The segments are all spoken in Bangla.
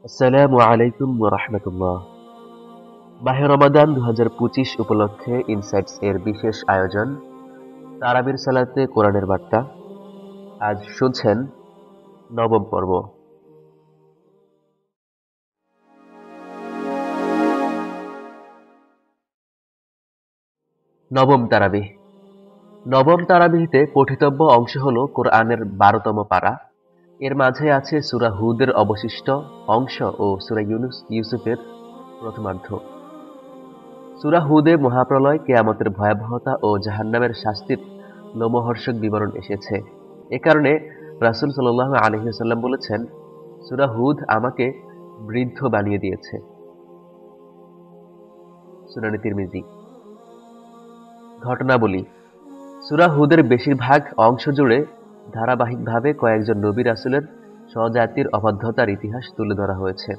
আসসালামু আলাইকুম ওয়া রাহমাতুল্লাহ। মাহে রমাদান ২০২৫ উপলক্ষে ইনসাইটস এর বিশেষ আয়োজন তারাবির সালাতে কোরআনের বার্তা। আজ শুনছেন নবম পর্ব। নবম তারাবিহ। নবম তারাবিহতে পঠিতব্য অংশ হল কোরআনের ১২তম পারা। এর মাঝে আছে সূরা হুদের অবশিষ্ট অংশ ও সূরা ইউসুফের প্রথমার্ধ। সূরা হুদে মহাপ্রলয়, কিয়ামতের ভয়াবহতা ও জাহান্নামের শাস্তির লোমহর্ষক বিবরণ এসেছে। এ কারণে রাসূল সাল্লাল্লাহু আলাইহি ওয়াসাল্লাম বলেছেন, সূরা হুদ আমাকে বৃদ্ধ বানিয়ে দিয়েছে। সুনানে তিরমিজি। ঘটনাবলী। সূরা হুদের বেশিরভাগ অংশ জুড়ে ধারাবাহিকভাবে কয়েকজন নবী রাসূলের স্বজাতির অবাধ্যতার ইতিহাস তুলে ধরা হয়েছে।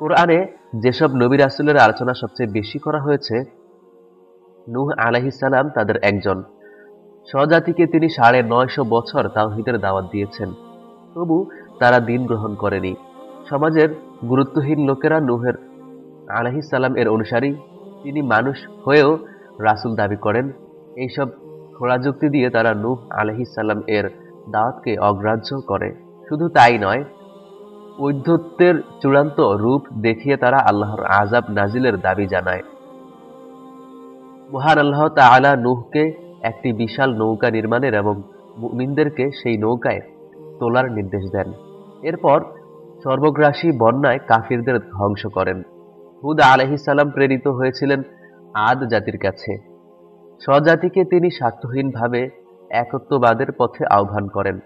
কোরআনে যেসব নবী রাসূলের আলোচনা সবচেয়ে বেশি করা হয়েছে, নূহ আলাইহিস সালাম তাদের একজন। স্বজাতিকে তিনি ৯৫০ বছর তাওহীদের দাওয়াত দিয়েছেন, তবু তারা দিন গ্রহণ করেনি। সমাজের গুরুত্বহীন লোকেরা নূহের আলাইহিস সালাম এর অনুসারী, তিনি মানুষ হয়েও রাসূল দাবি করেন, এইসব খোঁড়া যুক্তি দিয়ে তারা নূহ আলাইহিস সালাম এর দাওয়াতকে অগ্রাহ্য করে। শুধু তাই নয়, ঔদ্ধত্যের চূড়ান্ত রূপ দেখিয়ে তারা আল্লাহর আযাব নাজিলের দাবি জানায়। মহান আল্লাহ তাআলা নূহকে একটি বিশাল নৌকা নির্মাণের এবং মুমিনদেরকে সেই নৌকায় তোলার নির্দেশ দেন। এরপর সর্বগ্রাসী বন্যায় কাফিরদের ধ্বংস করেন। হুদ আলাইহিস সালাম প্রেরিত হয়েছিলেন আদ জাতির কাছে। স্বজাতিকে তিনি স্বার্থহীনভাবে একত্ববাদের পথে আহ্বান করেন,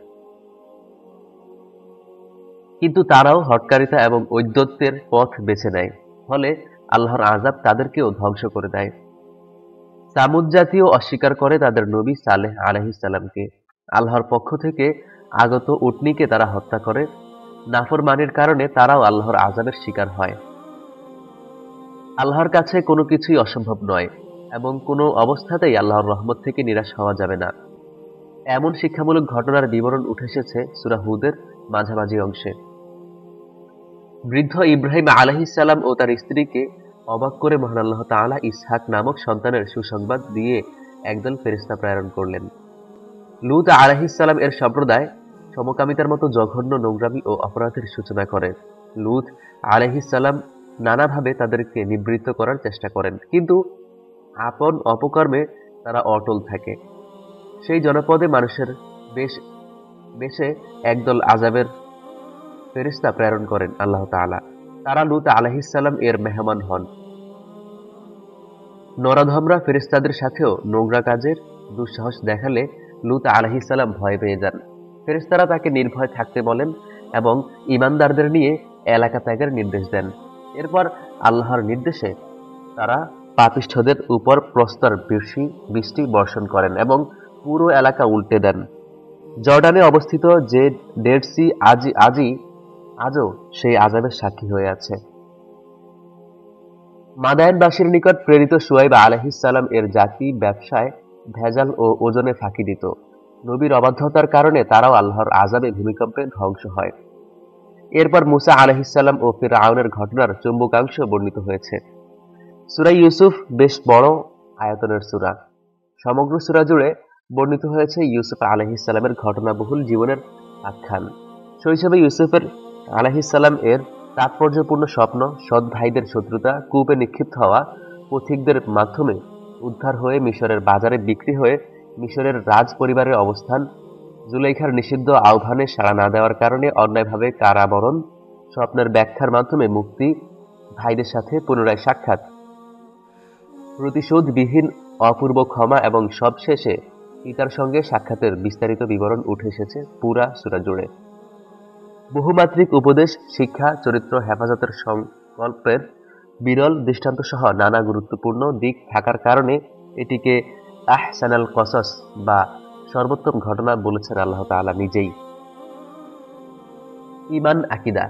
কিন্তু তারাও হঠকারিতা এবং ঔদ্ধত্যের পথ বেছে নেয়। ফলে আল্লাহর আযাব তাদেরকেও ধ্বংস করে দেয়। সামুদ জাতিও অস্বীকার করে তাদের নবী সালেহ আলাইহিস সালামকে। আল্লাহর পক্ষ থেকে আগত উটনীকে তারা হত্যা করে। নাফরমানির কারণে তারাও আল্লাহর আযাবের শিকার হয়। আল্লাহর কাছে কোনো কিছুই অসম্ভব নয় এবং কোনো অবস্থাতেই আল্লাহর রহমত থেকে নিরাশ হওয়া যাবে না। এমন শিক্ষামূলক ঘটনার বিবরণ উঠে এসেছে সূরা হুদের মাঝামাঝি অংশে। বৃদ্ধ ইব্রাহিম আলাইহিস সালাম ও তার স্ত্রীকে অবাক করে মহান আল্লাহ তাআলা ইসহাক নামক সন্তানের সুসংবাদ দিয়ে একদল ফেরেশতা প্রেরণ করলেন। লূত আলাইহিস সালাম এর সম্প্রদায় সমকামিতার মতো জঘন্য নোংরামি ও অপরাধের সূচনা করে। লূত আলাইহিস সালাম নানাভাবে তাদেরকে নিবৃত্ত করার চেষ্টা করেন, কিন্তু আপন অপকর্মে তারা অটল থাকে। সেই জনপদে মানুষের বেশ বেশে একদল আযাবের ফেরেশতা প্রেরণ করেন আল্লাহ তাআলা। তারা লূত আলাইহিস সালাম এর মেহমান হন। নরাধমরা ফেরেশতাদের সাথেও নোংরা কাজের দুঃসাহস দেখালে লূত আলাইহিস সালাম ভয় পেয়ে যান। ফেরেশতারা তাকে নির্ভয় থাকতে বলেন এবং ঈমানদারদের নিয়ে এলাকা ত্যাগের নির্দেশ দেন। এরপর আল্লাহর নির্দেশে তারা পাপিষ্ঠদের উপর প্রস্তর বৃষ্টি বর্ষণ করেন এবং পুরো এলাকা উল্টে দেন। জর্ডানে অবস্থিত যে ডেড সি আজও সেই আযাবের সাক্ষী হয়ে আছে। মাদায়েনবাসীর নিকট প্রেরিত শুআয়ব আলাইহিস সালাম এর জাতি ব্যবসায় ভেজাল ও ওজনে ফাঁকি দিত। নবীর অবাধ্যতার কারণে তারাও আল্লাহর আযাবে ভূমিকম্পে ধ্বংস হয়। এরপর মুসা আলাইহিস সালাম ও ফিরআউনের ঘটনার চুম্বকাংশ বর্ণিত হয়েছে। সূরা ইউসুফ বেশ বড় আয়তনের সূরা। সমগ্র সূরা জুড়ে বর্ণিত হয়েছে ইউসুফ আলাইহিস সালামের ঘটনাবহুল জীবনের আখ্যান। শৈশবে ইউসুফের আলাইহিস সালাম এর তাৎপর্যপূর্ণ স্বপ্ন, সৎ ভাইদের শত্রুতা, কূপে নিক্ষিপ্ত হওয়া, পথিকদের মাধ্যমে উদ্ধার হয়ে মিশরের বাজারে বিক্রি হয়ে মিশরের রাজ পরিবারের অবস্থান, জুলাইখার নিষিদ্ধ আহ্বানে সাড়া না দেওয়ার কারণে অন্যায়ভাবে কারাবরণ, স্বপ্নের ব্যাখ্যার মাধ্যমে মুক্তি, ভাইদের সাথে পুনরায় সাক্ষাৎ, প্রতিশোধবিহীন অপূর্ব ক্ষমা এবং সবশেষে পিতার সঙ্গে সাক্ষাতের বিস্তারিত বিবরণ উঠে এসেছে পুরা সূরা জুড়ে। বহুমাত্রিক উপদেশ, শিক্ষা, চরিত্র হেফাজতের সংকল্পের বিরল দৃষ্টান্তসহ নানা গুরুত্বপূর্ণ দিক থাকার কারণে এটিকে আহসানাল কসস বা সর্বোত্তম ঘটনা বলেছেন আল্লাহ তাআলা নিজেই। ঈমান আকীদা।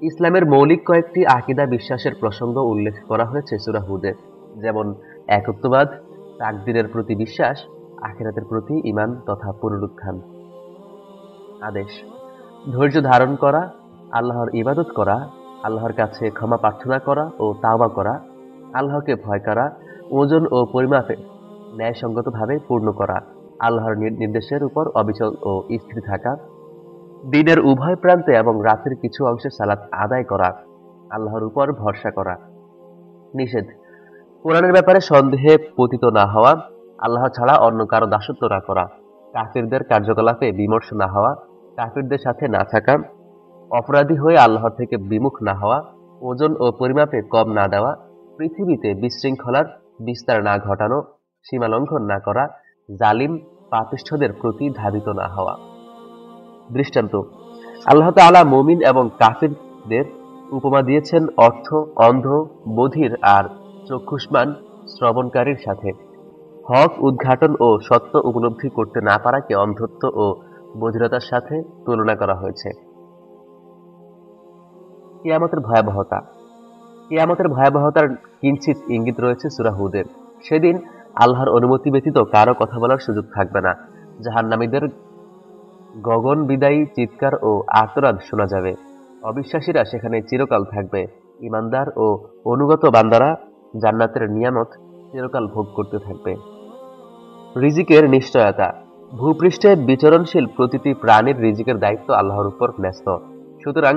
ইসলামের মৌলিক কয়েকটি আকীদা বিশ্বাসের প্রসঙ্গ উল্লেখ করা হয়েছে সূরা হুদে, যেমন একত্ববাদ, তাকদীরের প্রতি বিশ্বাস, আখিরাতের প্রতি ঈমান তথা পুনরুত্থান। আদেশ: ধৈর্য ধারণ করা, আল্লাহর ইবাদত করা, আল্লাহর কাছে ক্ষমা প্রার্থনা করা ও তাওবা করা, আল্লাহকে ভয় করা, ওজন ও পরিমাপে ন্যায়সঙ্গতভাবে পূর্ণ করা, আল্লাহর নির্দেশের উপর অবিচল ও স্থির থাকা, দিনের উভয় প্রান্তে এবং রাতের কিছু অংশে সালাত আদায় করা, আল্লাহর উপর ভরসা করা। নিষেধ: কোরআনের ব্যাপারে সন্দেহে পতিত না হওয়া, আল্লাহ ছাড়া অন্য কারো দাসত্ব না করা, কাফিরদের কার্যকলাপে বিমর্ষ না হওয়া, কাফিরদের সাথে না থাকা, অপরাধী হয়ে আল্লাহর থেকে বিমুখ না হওয়া, ওজন ও পরিমাপে কম না দেওয়া, পৃথিবীতে বিশৃঙ্খলার বিস্তার না ঘটানো, সীমালঙ্ঘন না করা, জালিম পাপিষ্ঠদের প্রতি ধাবিত না হওয়া। দৃষ্টান্ত: আল্লাহ তাআলা মুমিন এবং কাফিরদের উপমা দিয়েছেন অর্থ, অন্ধ, বধির আর চক্ষুষ্মান শ্রবণকারীর সাথে। হক উদ্ঘাটন ও সত্য উপলব্ধি করতে না পারাকে অন্ধত্ব ও বধিরতার সাথে তুলনা করা হয়েছে। কিয়ামতের ভয়াবহতা: কিয়ামতের ভয়াবহতার কিঞ্চিত ইঙ্গিত রয়েছে সূরা হুদের। সেদিন আল্লাহর অনুমতি ব্যতীত কারো কথা বলার সুযোগ থাকবে না। জাহান্নামীদের গগন বিদায়ী চিৎকার ও আর্তনাদ শোনা যাবে। অবিশ্বাসীরা সেখানে চিরকাল থাকবে। ঈমানদার ও অনুগত বান্দারা জান্নাতের নিয়ামত চিরকাল ভোগ করতে থাকবে। রিজিকের নিশ্চয়তা: ভূপৃষ্ঠে বিচরণশীল প্রতিটি প্রাণীর রিজিকের দায়িত্ব আল্লাহর উপর ন্যস্ত। সুতরাং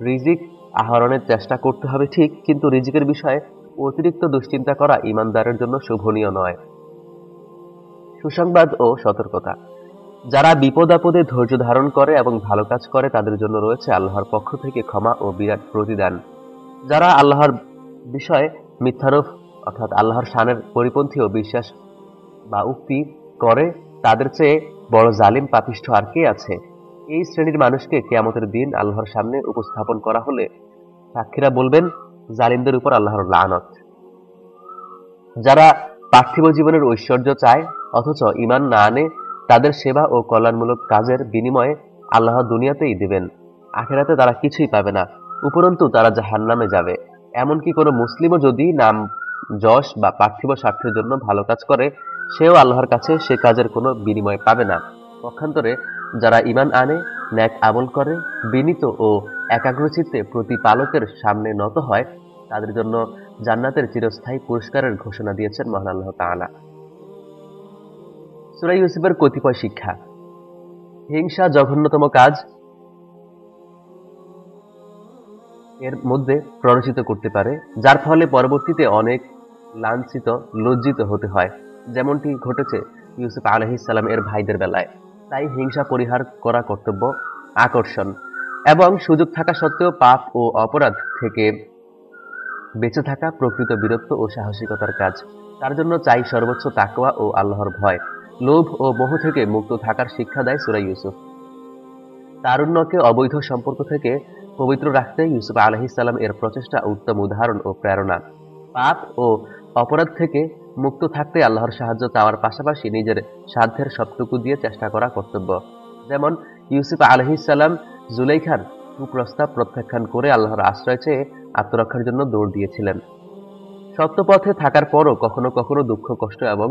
রিজিক আহরণের চেষ্টা করতে হবে ঠিক, কিন্তু রিজিকের বিষয়ে অতিরিক্ত দুশ্চিন্তা করা ঈমানদারের জন্য শোভনীয় নয়। সুসংবাদ ও সতর্কতা: যারা বিপদ আপদে ধৈর্য ধারণ করে এবং ভালো কাজ করে তাদের জন্য রয়েছে আল্লাহর পক্ষ থেকে ক্ষমা ও বিরাট প্রতিদান। যারা আল্লাহর বিষয়ে মিথ্যারোপ অর্থাৎ আল্লাহর শানের পরিপন্থী ও বিশ্বাস বা উক্তি করে, তাদের চেয়ে বড় জালিম পাপিষ্ঠ আর কে আছে? এই শ্রেণীর মানুষকে কিয়ামতের দিন আল্লাহর সামনে উপস্থাপন করা হলে সাক্ষীরা বলবেন, জালিমদের উপর আল্লাহর লানত। যারা পার্থিব জীবনের ঐশ্বর্য চায় অথচ ঈমান না আনে, তাদের সেবা ও কল্যাণমূলক কাজের বিনিময়ে আল্লাহ দুনিয়াতেই দিবেন, আখিরাতে তারা কিছুই পাবে না, উপরন্তু তারা জাহান্নামে যাবে। এমনকি কোনো মুসলিমও যদি নাম যশ বা পার্থিব স্বার্থের জন্য ভালো কাজ করে, সেও আল্লাহর কাছে সে কাজের কোনো বিনিময় পাবে না। পক্ষান্তরে যারা ঈমান আনে, ন্যাক আমল করে, বিনীত ও একাগ্রচিত্তে প্রতিপালকের সামনে নত হয়, তাদের জন্য জান্নাতের চিরস্থায়ী পুরস্কারের ঘোষণা দিয়েছেন মহান আল্লাহ তাআলা। সূরা ইউসুফের কতিপয় শিক্ষা: হিংসা জঘন্যতম কাজ, এর মধ্যে প্ররোচিত করতে পারে, যার ফলে পরবর্তীতে অনেক লাঞ্ছিত লজ্জিত হতে হয়, যেমনটি ঘটেছে ইউসুফ আলাইহিস সালাম এর ভাইদের বেলায়। তাই হিংসা পরিহার করা কর্তব্য। আকর্ষণ: এবং সুযোগ থাকা সত্ত্বেও পাপ ও অপরাধ থেকে বেঁচে থাকা প্রকৃত বীরত্ব ও সাহসিকতার কাজ। তার জন্য চাই সর্বোচ্চ তাকওয়া ও আল্লাহর ভয়। লোভ ও মোহ থেকে মুক্ত থাকার শিক্ষা দেয় সূরা ইউসুফ। তারুণ্যকে অবৈধ সম্পর্ক থেকে পবিত্র রাখতে ইউসুফ আলাইহিস সালাম এর প্রচেষ্টা উত্তম উদাহরণ ও প্রেরণা। পাপ ও অপরাধ থেকে মুক্ত থাকতে আল্লাহর সাহায্য চাওয়ার পাশাপাশি নিজের সাধ্যের সবটুকু দিয়ে চেষ্টা করা কর্তব্য। যেমন ইউসুফ আলাইহিস সালাম জুলাইখার কুপ্রস্তাব প্রত্যাখ্যান করে আল্লাহর আশ্রয় চেয়ে আত্মরক্ষার জন্য দৌড় দিয়েছিলেন। সত্য পথে থাকার পরও কখনো কখনো দুঃখ, কষ্ট এবং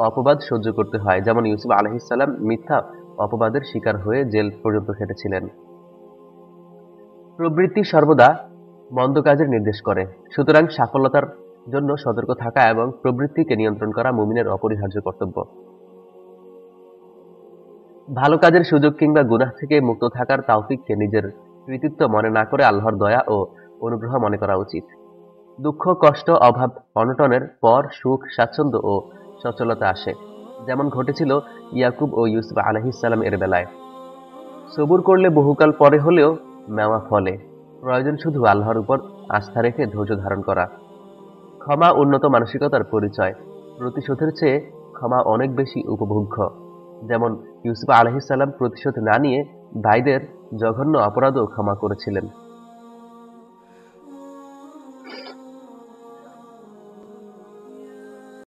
অপবাদ সহ্য করতে হয়, যেমন ইউসুফ আলাইহিস সালাম মিথ্যা অপবাদের শিকার হয়ে জেল পর্যন্ত খেটেছিলেন। প্রবৃত্তি সর্বদা মন্দ কাজের নির্দেশ করে, সুতরাং সাফল্যতার জন্য সতর্ক থাকা এবং প্রবৃত্তিকে নিয়ন্ত্রণ করা মুমিনের অপরিহার্য কর্তব্য। ভালো কাজের সুযোগ কিংবা গুনাহ থেকে মুক্ত থাকার তাওফিককে নিজের কৃতিত্ব মনে না করে আল্লাহর দয়া ও অনুগ্রহ মনে করা উচিত। দুঃখ, কষ্ট, অভাব, অনটনের পর সুখ, স্বাচ্ছন্দ্য ও সচ্ছলতা আসে, যেমন ঘটেছিল ইয়াকুব ও ইউসুফ আলাইহিস সালাম এর বেলায়। সবুর করলে বহুকাল পরে হলেও মেওয়া ফলে। প্রয়োজন শুধু আল্লাহর উপর আস্থা রেখে ধৈর্য ধারণ করা। ক্ষমা উন্নত মানসিকতার পরিচয়। প্রতিশোধের চেয়ে ক্ষমা অনেক বেশি উপভোগ্য, যেমন ইউসুফ আলাইহিস সালাম প্রতিশোধ না নিয়ে ভাইদের জঘন্য অপরাধও ক্ষমা করেছিলেন।